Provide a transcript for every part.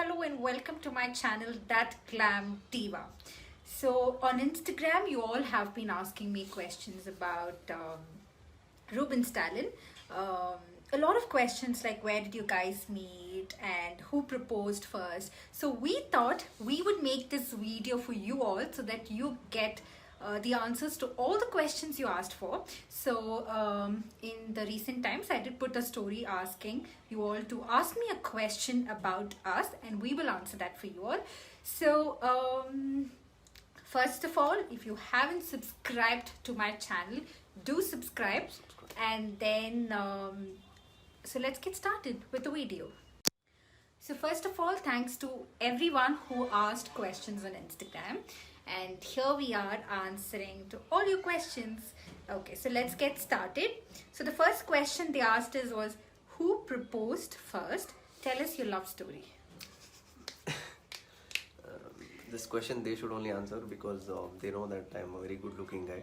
hello and welcome to my channel That Glam Diva. So on Instagram you all have been asking me questions about Ruben's talent. A lot of questions like where did you guys meet and who proposed first. So we thought we would make this video for you all so that you get the answers to all the questions you asked for. So in the recent times I did put a story asking you all to ask me a question about us and we will answer that for you all. So first of all, if you haven't subscribed to my channel, do subscribe. And then so let's get started with the video. So first of all, thanks to everyone who asked questions on Instagram. And here we are answering to all your questions. Okay, so let's get started. So the first question they asked us was, who proposed first? Tell us your love story. This question they should only answer because they know that I'm a very good looking guy.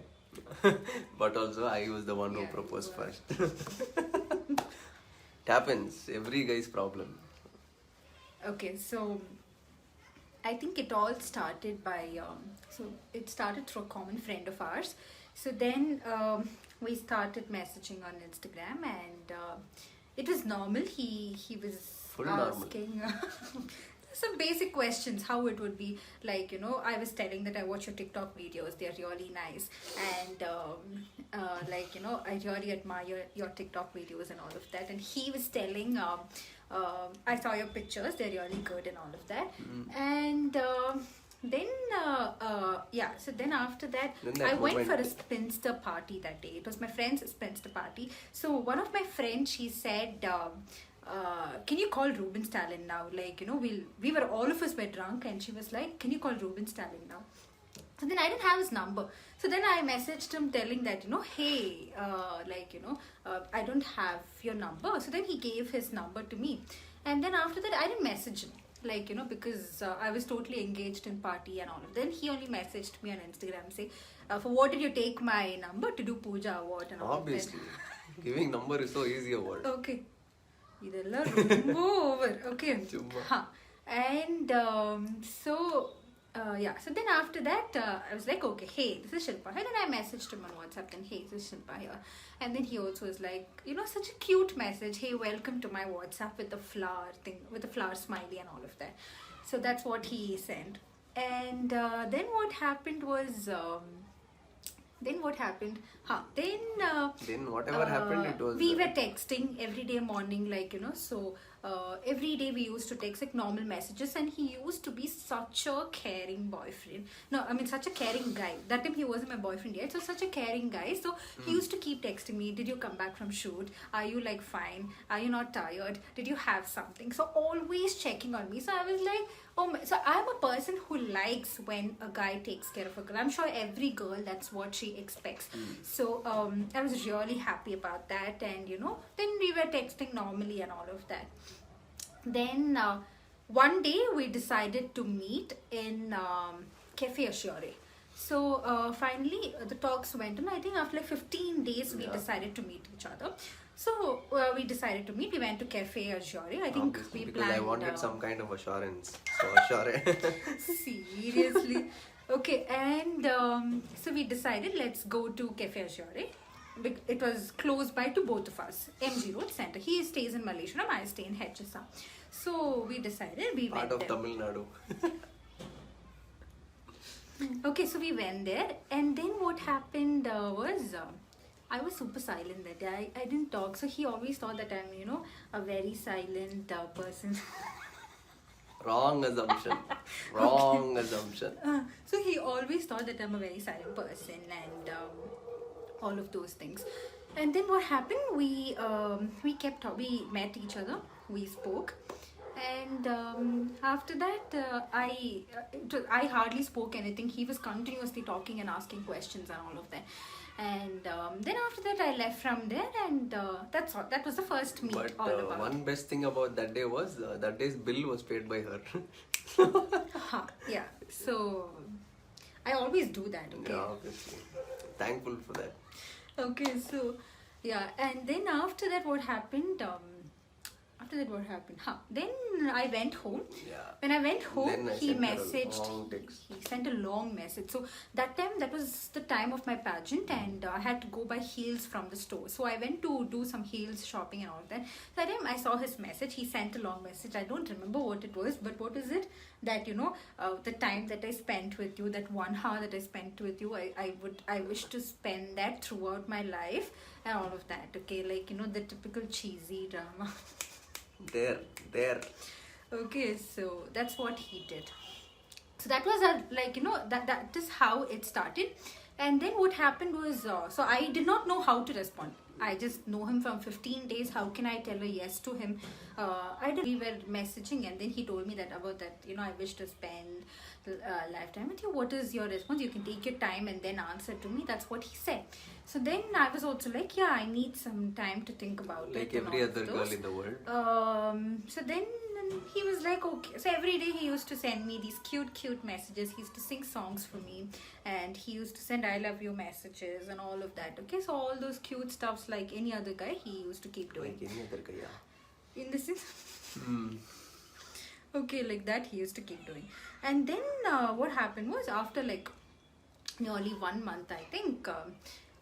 But also I was the one who proposed first. It happens, every guy's problem. Okay, so I think it all started by, so it started through a common friend of ours. So then we started messaging on Instagram and it was normal. He was Full asking some basic questions, how it would be like, you know, I was telling that I watch your TikTok videos, they're really nice. And like, you know, I really admire your TikTok videos and all of that. And he was telling, I saw your pictures, they're really good and all of that. And then yeah, so then after that I went for a spinster party that day. It was my friend's spinster party. So one of my friends, she said, can you call Ruben's talent now? Like, you know, we were, all of us were drunk and she was like, can you call Ruben's talent now? So then I didn't have his number. So then I messaged him telling that, you know, hey, like, you know, I don't have your number. So then he gave his number to me. And then after that, I didn't message him. Like, you know, because I was totally engaged in party and all of that. Then he only messaged me on Instagram saying, for what did you take my number to do puja or what? And all Obviously. Giving number is so easy a word. Okay. Idella romba over. Okay. Huh. And so yeah, so then after that I was like, okay, hey, this is Shilpa. And then I messaged him on WhatsApp and hey, this is Shilpa here. And then he also was like, you know, such a cute message, hey, welcome to my WhatsApp with the flower thing, with the flower smiley and all of that. So that's what he sent. And then what happened was then what happened? Then whatever happened, it was... we were texting every day morning, like, you know, so every day we used to text like normal messages and he used to be such a caring boyfriend. No, I mean such a caring guy. That time he wasn't my boyfriend yet, so such a caring guy. So he used to keep texting me, did you come back from shoot? Are you like fine? Are you not tired? Did you have something? So always checking on me. So I was like, oh my, so I'm a person who likes when a guy takes care of a girl. I'm sure every girl, that's what she expects. So I was really happy about that. And you know, then we were texting normally and all of that. Then one day we decided to meet in Cafe Ashure. So finally the talks went on. I think after like 15 days we decided to meet each other. So we decided to meet. We went to Cafe Azure. I think we because planned. I wanted some kind of assurance. So Azure. Seriously. Okay, and so we decided let's go to Cafe Azure. It was close by to both of us. MG Road Center. He stays in Malaysia and I stay in HSR. So we decided we went there. Part of Tamil Nadu. Okay, so we went there, and then what happened was I was super silent that day. I didn't talk, so he always thought that I'm, you know, a very silent person. Wrong assumption. Wrong assumption. So he always thought that I'm a very silent person and all of those things. And then what happened? We met each other. We spoke. And after that, I hardly spoke anything. He was continuously talking and asking questions and all of that. And then after that, I left from there, and that's all. That was the first meet. But all about. one best thing about that day was that day's bill was paid by her. Yeah. So I always do that. Okay. Yeah, obviously. Thankful for that. Okay. So yeah, and then after that, what happened? after that, what happened? Then I went home. Yeah. When I went home, Then I he sent her a messaged. long text. He sent a long message. So that time, that was the time of my pageant, and I had to go buy heels from the store. So I went to do some heels shopping and all that. So that time I saw his message. He sent a long message. I don't remember what it was, but what is it? That the time that I spent with you, that 1 hour that I spent with you, I wish to spend that throughout my life and all of that. Okay, like the typical cheesy drama. There. Okay, so that's what he did. So that was that is how it started. And then what happened was, so I did not know how to respond. I just know him from 15 days. How can I tell a yes to him? We were messaging, and then he told me that about that, I wish to spend lifetime with you. What is your response? You can take your time and then answer to me. That's what he said. So then I was also like, yeah, I need some time to think about it. Like every other girl in the world. So then he was like, okay. So every day he used to send me these cute messages. He used to sing songs for me, and he used to send I love you messages and all of that. Okay, so all those cute stuffs like any other guy, he used to keep doing. Like any other guy, yeah. In this is okay, like that he used to keep doing. And then what happened was, after like nearly 1 month, I think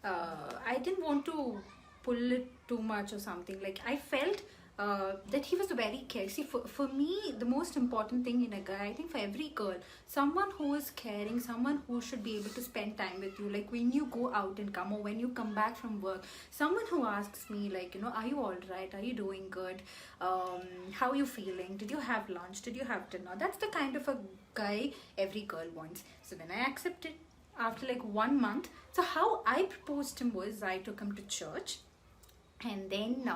I didn't want to pull it too much or something. Like I felt that he was very caring. See, for me, the most important thing in a guy, I think for every girl, someone who is caring, someone who should be able to spend time with you. Like when you go out and come, or when you come back from work, someone who asks me like, are you all right? Are you doing good? How are you feeling? Did you have lunch? Did you have dinner? That's the kind of a guy every girl wants. So then I accepted after like 1 month. So how I proposed him was, I took him to church. And then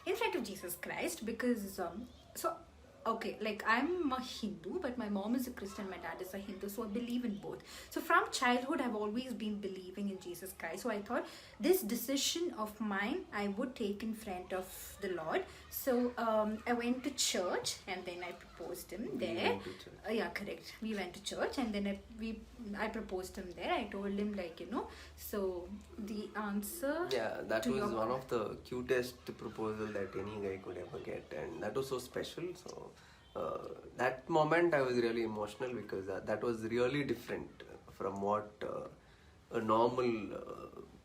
in front of Jesus Christ, because okay, like I'm a Hindu, but my mom is a Christian, my dad is a Hindu, so I believe in both. So from childhood, I've always been believing in Jesus Christ. So I thought this decision of mine, I would take in front of the Lord. So I went to church, and then I proposed him there. Yeah, correct. We went to church, and then I proposed him there. I told him like, so the answer. Yeah, that was one of the cutest proposal that any guy could ever get, and that was so special. So that moment I was really emotional, because that was really different from what a normal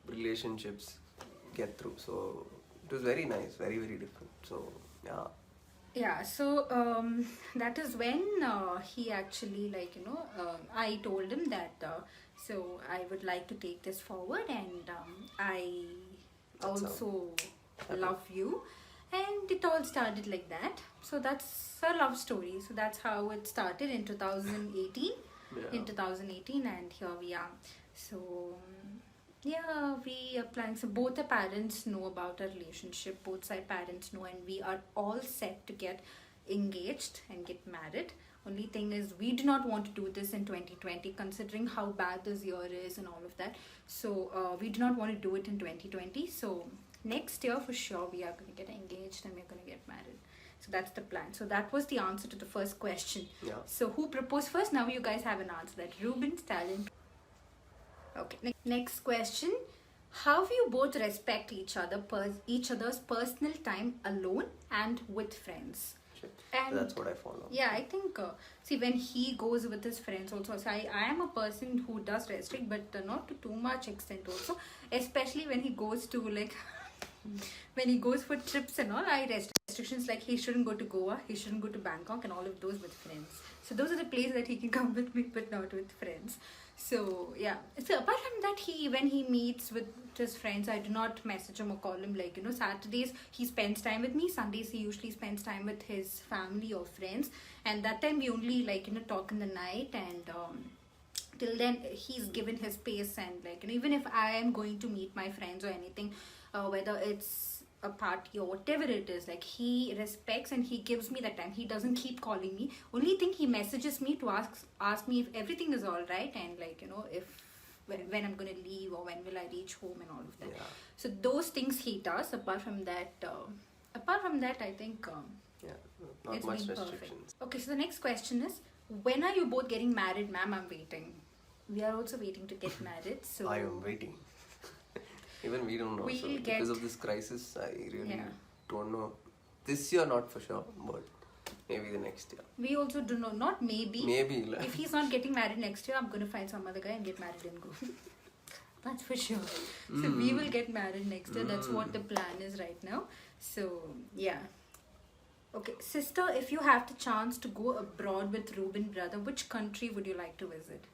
relationships get through. So it was very nice, very different. So yeah, so that is when he actually like I told him that so I would like to take this forward, and I also love you. And it all started like that. So that's a love story. So that's how it started in 2018. Yeah. In 2018, and here we are. So yeah, we are planning. So both the parents know about our relationship. Both side parents know, and we are all set to get engaged and get married. Only thing is, we do not want to do this in 2020, considering how bad this year is and all of that. So we do not want to do it in 2020. So next year for sure we are going to get engaged and we're going to get married. So that's the plan. So that was the answer to the first question. Yeah. So who proposed first? Now you guys have an answer. That Ruben, Stalin. Okay. Next question. How do you both respect each other's personal time alone and with friends? And that's what I follow. Yeah, I think see, when he goes with his friends also, so I am a person who does restrict, but not to too much extent also, especially when he goes to like when he goes for trips and all. I restrictions like he shouldn't go to Goa, he shouldn't go to Bangkok and all of those with friends. So those are the places that he can come with me, but not with friends. So yeah, so apart from that, when he meets with his friends, I do not message him or call him. Like Saturdays he spends time with me, Sundays he usually spends time with his family or friends, and that time we only like talk in the night. And till then he's given his space, and like even if I am going to meet my friends or anything, whether it's a party or whatever it is, like he respects and he gives me that time. He doesn't keep calling me. Only thing, he messages me to ask me if everything is all right, and like if when I'm gonna leave or when will I reach home and all of that. Yeah. So those things he does. Apart from that I think not it's much been restrictions. perfect. Okay, so the next question is, when are you both getting married, ma'am? I'm waiting. We are also waiting to get married. So I am waiting. Even we don't know. So because of this crisis, I really don't know This year, not for sure, but maybe the next year. We also do know, not maybe. Maybe. If he's not getting married next year, I'm going to find some other guy and get married and go. That's for sure. So we will get married next year. That's what the plan is right now. So, yeah. Okay, sister, if you have the chance to go abroad with Ruben, brother, which country would you like to visit?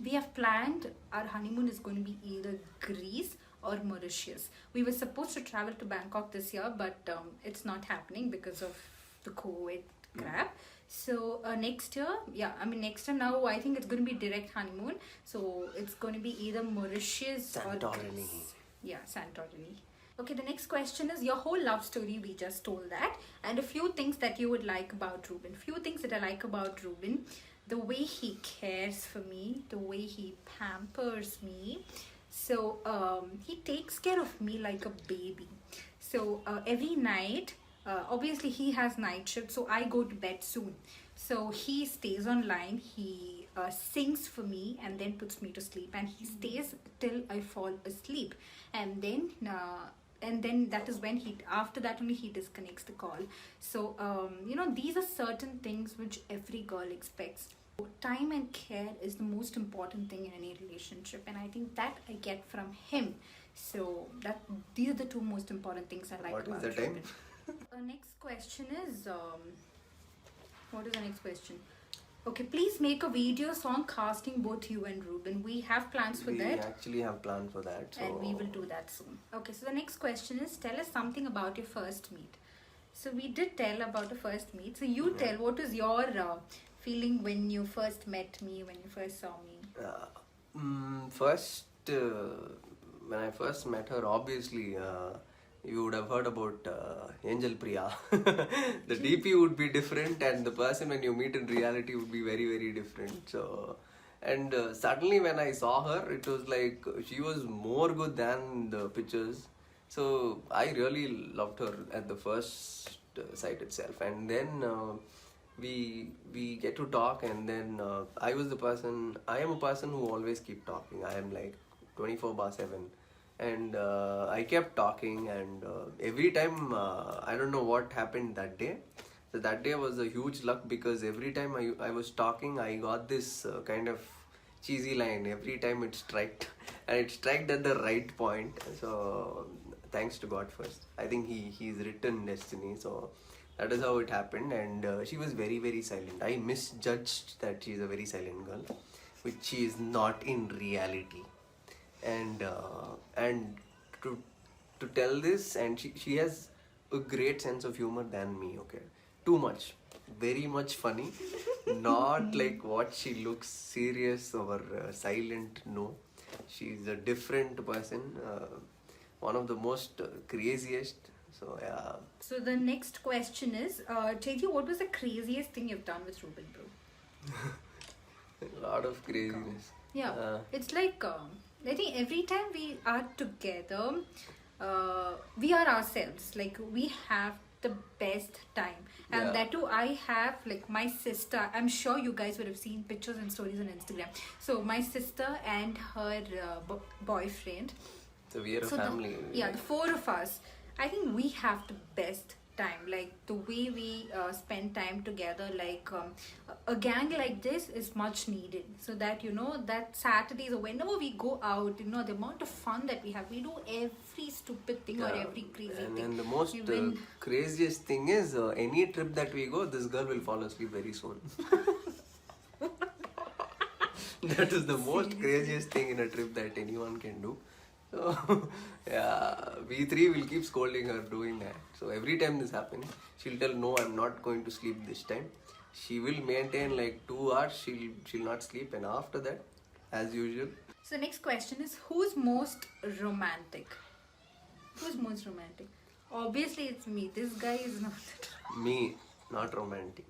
We have planned our honeymoon is going to be either Greece or Mauritius. We were supposed to travel to Bangkok this year, but it's not happening because of the COVID crap. So next year, next time now I think it's going to be direct honeymoon. So it's going to be either Mauritius or Greece. Yeah, Santorini. Okay, the next question is your whole love story. We just told that, and a few things that you would like about Ruben. Few things that I like about Ruben: the way he cares for me, the way he pampers me. So he takes care of me like a baby. So every night, obviously he has night shift, so I go to bed soon. So he stays online. He sings for me and then puts me to sleep, and he stays till I fall asleep, and then that is when after that only he disconnects the call. So these are certain things which every girl expects. Time and care is the most important thing in any relationship, and I think that I get from him. So these are the two most important things I like about What is the time? Next question is what is the next question? Okay, please make a video song casting both you and Ruben. We have plans for that. We actually have plans for that. So. And we will do that soon. Okay, so the next question is, tell us something about your first meet. So we did tell about the first meet. So you tell, what was your feeling when you first met me, when you first saw me? When I first met her, obviously, you would have heard about Angel Priya. The DP would be different, and the person when you meet in reality would be very, very different. So, and suddenly when I saw her, it was like she was more good than the pictures. So I really loved her at the first sight itself, and then we get to talk, and then I am a person who always keep talking. I am like 24/7. And I kept talking, and every time, I don't know what happened that day. So that day was a huge luck, because every time I was talking, I got this kind of cheesy line. Every time it struck, and it struck at the right point. So thanks to God first. I think he's written destiny. So that is how it happened. And she was very, very silent. I misjudged that she's a very silent girl, which she is not in reality. And to tell this, and she has a great sense of humor than me. Okay, too much, very much funny. Not like what she looks serious or silent. No, she's a different person. One of the most craziest. So yeah. So the next question is, Cheji, what was the craziest thing you've done with Ruben, bro? A lot of craziness. Yeah, it's like. I think every time we are together, we are ourselves. Like, we have the best time. And that too, I have like my sister. I'm sure you guys would have seen pictures and stories on Instagram. So my sister and her boyfriend. So we are a family. The four of us. I think we have the best time. Like the way we spend time together, like a gang like this is much needed, so that that Saturdays or whenever we go out, the amount of fun that we have, we do every stupid thing or every crazy thing. And the most craziest thing is, any trip that we go, this girl will fall asleep very soon. That is the most craziest thing in a trip that anyone can do. So, we three will keep scolding her doing that. So every time this happens, she'll tell, no, I'm not going to sleep this time. She will maintain like 2 hours, she'll not sleep, and after that, as usual. So next question is, who's most romantic? Who's most romantic? Obviously it's me. This guy is not. Me, not romantic.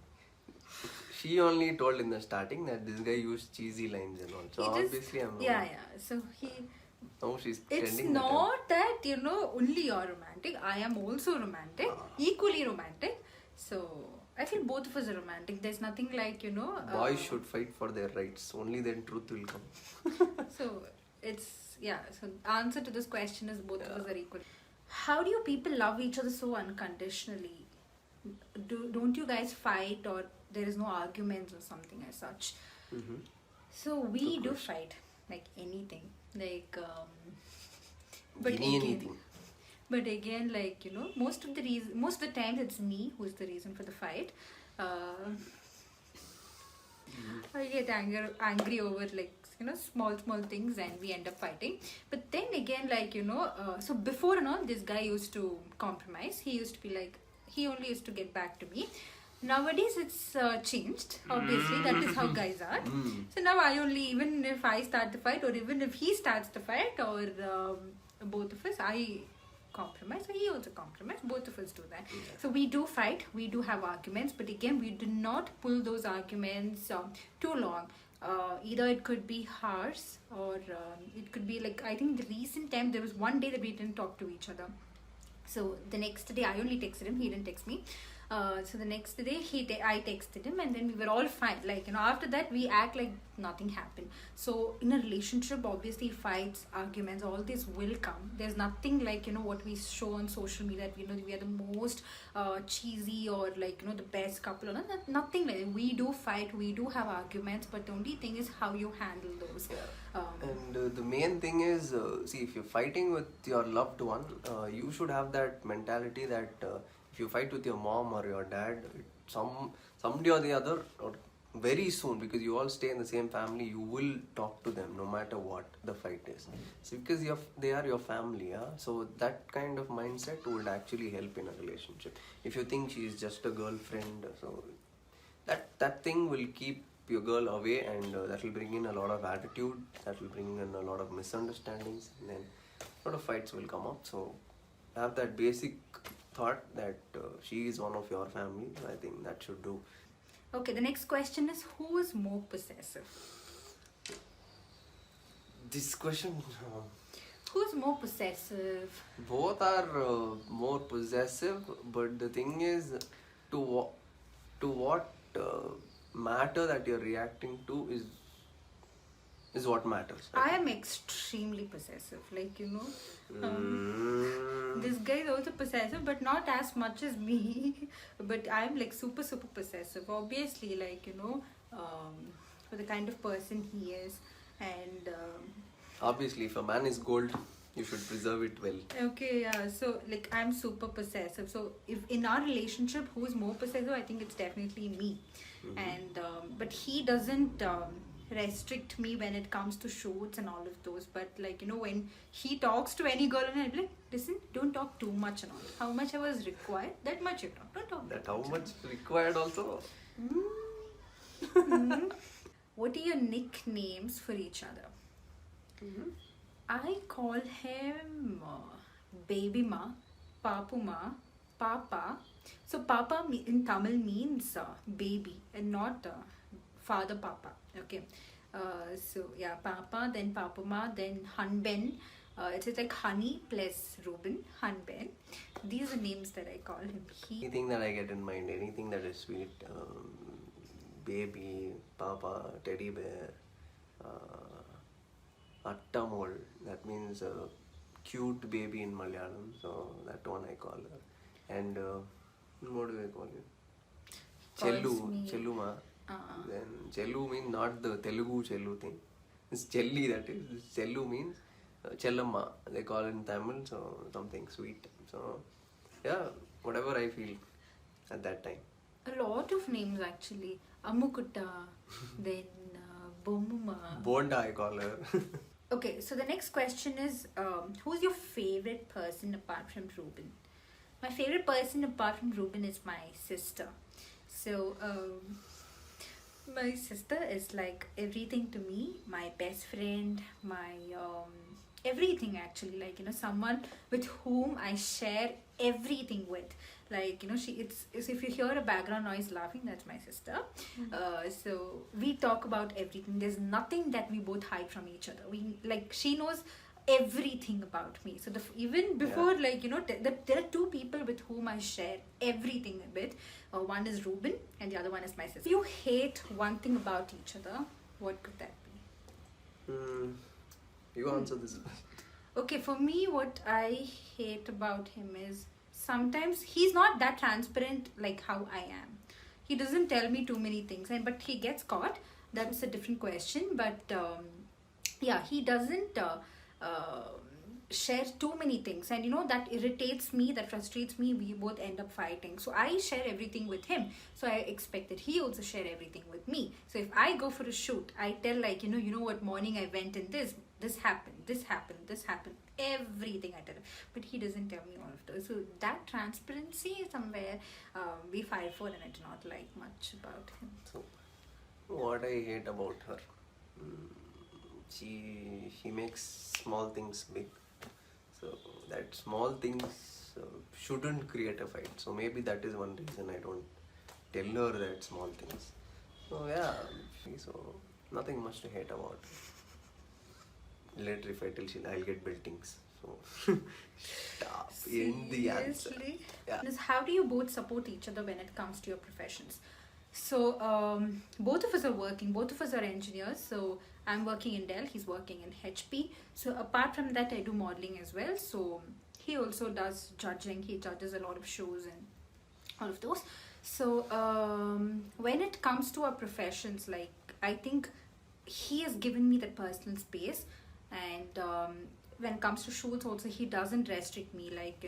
She only told in the starting that this guy used cheesy lines and all. So obviously I'm romantic. So he... No, she's it's not that, only you're romantic. I am also romantic, equally romantic. So, I feel both of us are romantic. There's nothing like, boys should fight for their rights. Only then truth will come. So, it's, so answer to this question is both of us are equal. How do you people love each other so unconditionally? Don't you guys fight, or there is no arguments or something as such? Mm-hmm. So we Good do question. fight, like anything, like but Anything. like most of the times it's me who's the reason for the fight. uh, I get angry over like small things, and we end up fighting. But then again, like so before and all, this guy used to compromise. He used to be like, he only used to get back to me. Nowadays it's changed. Obviously, that is how guys are. So now I only, even if I start the fight, or even if he starts the fight, or both of us, I compromise, so he also compromise, both of us do that. So we do fight, we do have arguments, but again we do not pull those arguments too long. Either it could be hours, or it could be like, I think the recent time there was one day that we didn't talk to each other. So the next day I only texted him, he didn't text me. So the next day I texted him, and then we were all fine. Like after that we act like nothing happened. So in a relationship, obviously fights, arguments, all this will come. There's nothing like what we show on social media that we are the most cheesy, or like the best couple, or nothing like that. We do fight, we do have arguments, but the only thing is how you handle those. And the main thing is, see, if you're fighting with your loved one, you should have that mentality that if you fight with your mom or your dad, someday or the other, or very soon, because you all stay in the same family, you will talk to them no matter what the fight is. So because they are your family, yeah. So that kind of mindset would actually help in a relationship. If you think she is just a girlfriend, so that thing will keep your girl away, and that will bring in a lot of attitude, that will bring in a lot of misunderstandings, and then a lot of fights will come up. So have that basic thought that she is one of your family. I think that should do. Okay, the next question is, who is more possessive? This question, Who's more possessive? both are more possessive, but the thing is, to what matter that you're reacting to is what matters. I am extremely possessive. Like, this guy is also possessive, but not as much as me. But I'm like super, super possessive. Obviously, like, for the kind of person he is. And Obviously, if a man is gold, you should preserve it well. okay, yeah. So, like, I'm super possessive. So, if in our relationship, who's more possessive, I think it's definitely me. And but he doesn't restrict me when it comes to shoots and all of those. But like when he talks to any girl, and I'll be like, listen, don't talk too much and all. How much I was required, that much you talk. Don't talk. That how much required also. What are your nicknames for each other? I call him Baby Ma, Papu Ma, Papa. So Papa in Tamil means baby, and not father Papa. Okay. So yeah, Papa, then Papu Ma, then Hanben. It's like Honey plus Ruben, Hanben. These are names that I call him. Anything that I get in mind, anything that is sweet, baby, Papa, teddy bear, Attamol, that means cute baby in Malayalam, so that one I call her. And what do I call you? Chelluma. Then Chellu means not the Telugu Chellu thing. It's Chelli, that is. Chellu means Chellamma, they call it in Tamil, so something sweet. So yeah, whatever I feel at that time. A lot of names actually. Ammukutta, then Bommuma. Bonda, I call her. Okay, so the next question is, who's your favorite person apart from Ruben? My favorite person apart from Ruben is my sister. So, my sister is like everything to me, my best friend, my everything actually. Like someone with whom I share everything with. Like if you hear a background noise laughing, that's my sister. So we talk about everything. There's nothing that we both hide from each other. She knows everything about me. So even before there are two people with whom I share everything with. One is Ruben and the other one is my sister. If you hate one thing about each other, what could that be? You answer this first. Okay, for me, what I hate about him is sometimes he's not that transparent like how I am. He doesn't tell me too many things, and but he gets caught. That's a different question. But yeah, he doesn't share too many things, and that irritates me, that frustrates me. We both end up fighting. So I share everything with him. So I expect that he also share everything with me. So if I go for a shoot, I tell like you know what morning I went in this happened, this happened, everything I tell him. But he doesn't tell me all of those. So that transparency is somewhere we fight for, and I do not like much about him. So, what I hate about her, mm, she makes small things big. So that small things shouldn't create a fight. So maybe that is one reason I don't tell her that small things. So yeah, so nothing much to hate about. Later if I tell I'll get beltings. So stop in the answer. Seriously? Yeah. How do you both support each other when it comes to your professions? So both of us are working, both of us are engineers. So I'm working in Dell, he's working in HP. So apart from that, I do modeling as well. So he also does judging, he judges a lot of shows and all of those. So when it comes to our professions, like I think he has given me that personal space. And when it comes to shoots also, he doesn't restrict me like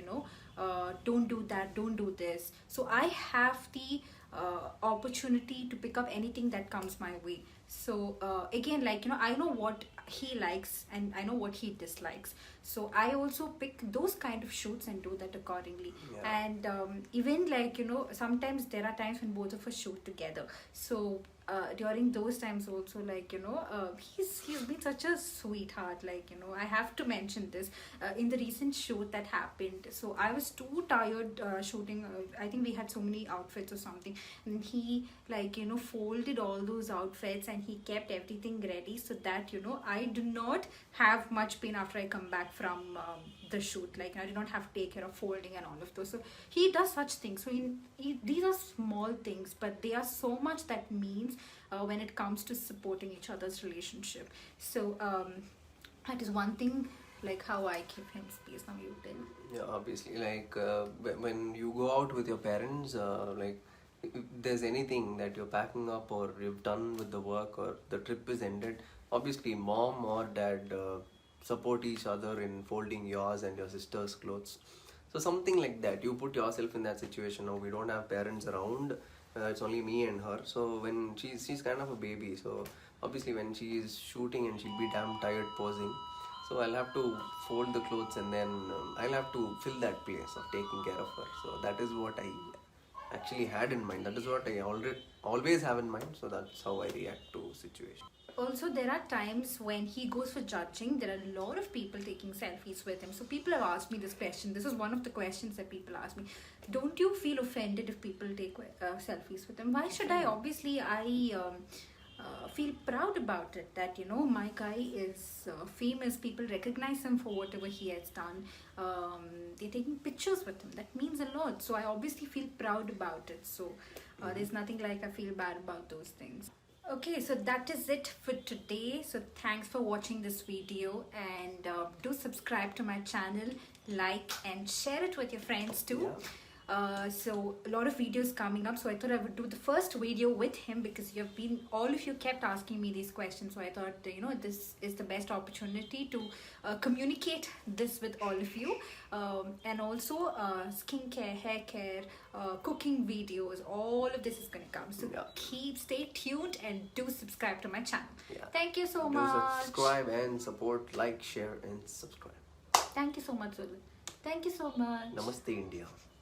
don't do that, don't do this. So I have the opportunity to pick up anything that comes my way. So again, like I know what he likes and I know what he dislikes. So I also pick those kind of shoots and do that accordingly. Yeah. And even like sometimes there are times when both of us shoot together. So during those times also, like he's been such a sweetheart. Like I have to mention this in the recent shoot that happened. So I was too tired shooting. I think we had so many outfits or something, and he like folded all those outfits and he kept everything ready so that I do not have much pain after I come back from the shoot. Like I do not have to take care of folding and all of those. So he does such things. So these are small things, but they are so much that means when it comes to supporting each other's relationship. So that is one thing, like how I give him space. Now you tell. Yeah, obviously, like when you go out with your parents, like if there's anything that you're packing up or you've done with the work or the trip is ended, obviously mom or dad support each other in folding yours and your sister's clothes. So something like that, you put yourself in that situation. Now we don't have parents around, it's only me and her. So when she's kind of a baby, so obviously when she's shooting and she'll be damn tired posing, so I'll have to fold the clothes and then I'll have to fill that place of taking care of her. So that is what I actually had in mind. That is what I always have in mind. So that's how I react to situation. Also, there are times when he goes for judging, there are a lot of people taking selfies with him. So people have asked me this question. This is one of the questions that people ask me. Don't you feel offended if people take selfies with him? Why should I? Obviously, I feel proud about it that my guy is famous. People recognize him for whatever he has done. They're taking pictures with him. That means a lot. So I obviously feel proud about it. So there's nothing like I feel bad about those things. Okay, so that is it for today. So thanks for watching this video, and do subscribe to my channel, like and share it with your friends too. Yeah. So a lot of videos coming up, so I thought I would do the first video with him because all of you kept asking me these questions. So I thought this is the best opportunity to communicate this with all of you, and also skincare, hair care, cooking videos, all of this is going to come. So stay tuned and do subscribe to my channel. Thank you so much. Subscribe and support, like, share and subscribe. Thank you so much, Zulu. Thank you so much. Namaste, India.